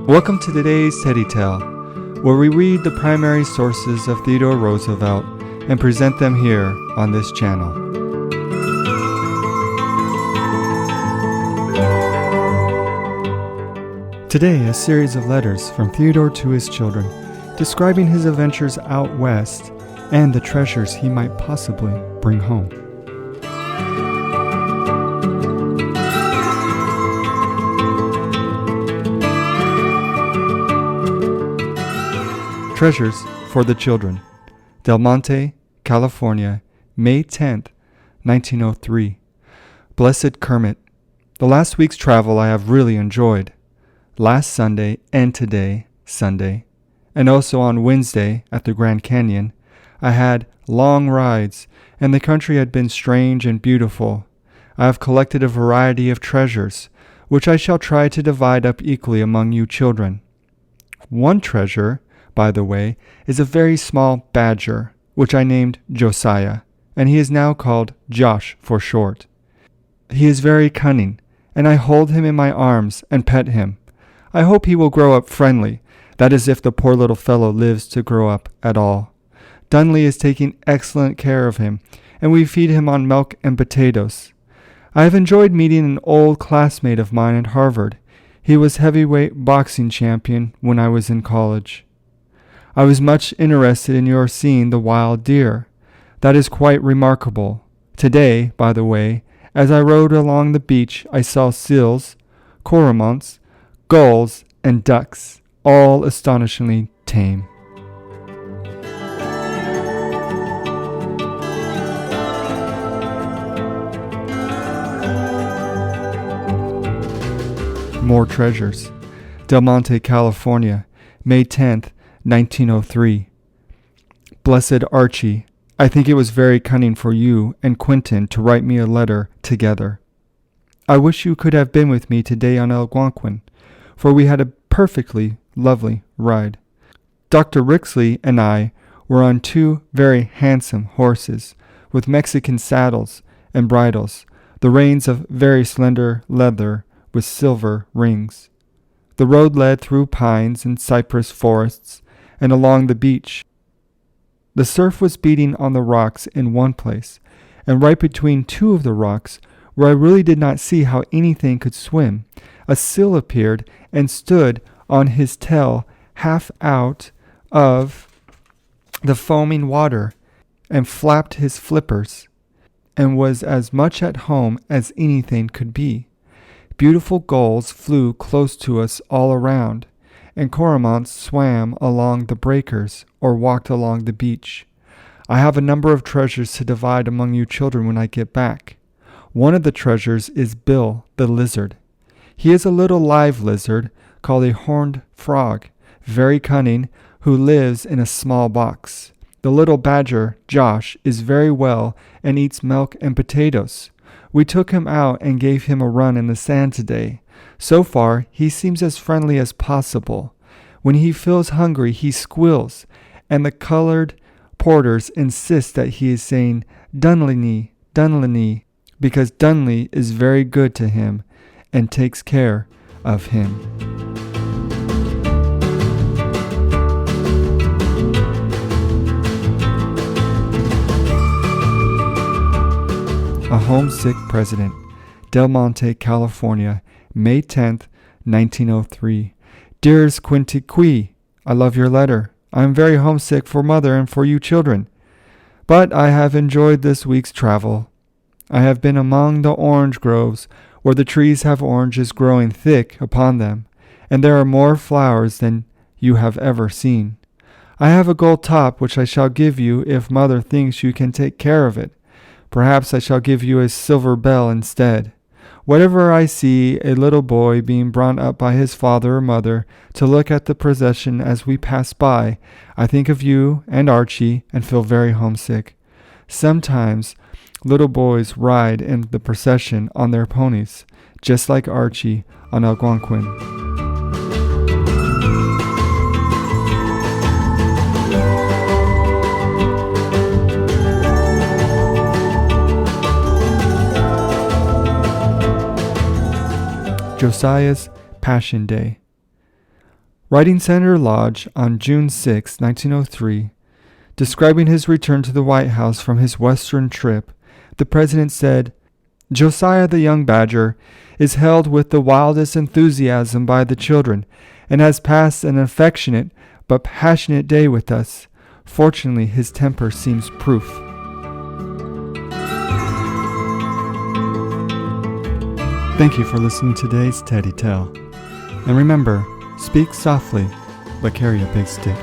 Welcome to today's Teddy Tale, where we read the primary sources of Theodore Roosevelt and present them here on this channel. Today, a series of letters from Theodore to his children, describing his adventures out west and the treasures he might possibly bring home. Treasures for the Children, Del Monte, California, May 10th, 1903. Blessed Kermit, the last week's travel I have really enjoyed. Last Sunday and today, Sunday, and also on Wednesday at the Grand Canyon, I had long rides, and the country had been strange and beautiful. I have collected a variety of treasures, which I shall try to divide up equally among you children. One treasure, by the way, is a very small badger, which I named Josiah, and he is now called Josh for short. He is very cunning, and I hold him in my arms and pet him. I hope he will grow up friendly, that is if the poor little fellow lives to grow up at all. Dunley is taking excellent care of him, and we feed him on milk and potatoes. I have enjoyed meeting an old classmate of mine at Harvard. He was heavyweight boxing champion when I was in college. I was much interested in your seeing the wild deer. That is quite remarkable. Today, by the way, as I rode along the beach, I saw seals, cormorants, gulls, and ducks, all astonishingly tame. More treasures. Del Monte, California, May 10th, 1903. Blessed Archie, I think it was very cunning for you and Quentin to write me a letter together. I wish you could have been with me today on Algonquin, for we had a perfectly lovely ride. Dr. Rixley and I were on two very handsome horses, with Mexican saddles and bridles, the reins of very slender leather with silver rings. The road led through pines and cypress forests, and along the beach. The surf was beating on the rocks in one place, and right between two of the rocks, where I really did not see how anything could swim, a seal appeared and stood on his tail half out of the foaming water, and flapped his flippers, and was as much at home as anything could be. Beautiful gulls flew close to us all around, and cormorants swam along the breakers or walked along the beach. I have a number of treasures to divide among you children when I get back. One of the treasures is Bill the lizard. He is a little live lizard called a horned frog, very cunning, who lives in a small box. The little badger, Josh, is very well and eats milk and potatoes. We took him out and gave him a run in the sand today. So far, he seems as friendly as possible. When he feels hungry, he squeals, and the colored porters insist that he is saying Dunley, Dunley, because Dunley is very good to him and takes care of him. A Homesick President, Del Monte, California, May 10th, 1903. Dearest Quinty Quee, I love your letter. I am very homesick for mother and for you children. But I have enjoyed this week's travel. I have been among the orange groves, where the trees have oranges growing thick upon them, and there are more flowers than you have ever seen. I have a gold top which I shall give you if mother thinks you can take care of it. Perhaps I shall give you a silver bell instead. Whenever I see a little boy being brought up by his father or mother to look at the procession as we pass by, I think of you and Archie and feel very homesick. Sometimes little boys ride in the procession on their ponies, just like Archie on Algonquin. Josiah's Passion Day. Writing Senator Lodge on June 6, 1903, describing his return to the White House from his western trip, the president said, "Josiah the young badger is held with the wildest enthusiasm by the children and has passed an affectionate but passionate day with us. Fortunately, his temper seems proof." Thank you for listening to today's Teddy Tell. And remember, speak softly, but carry a big stick.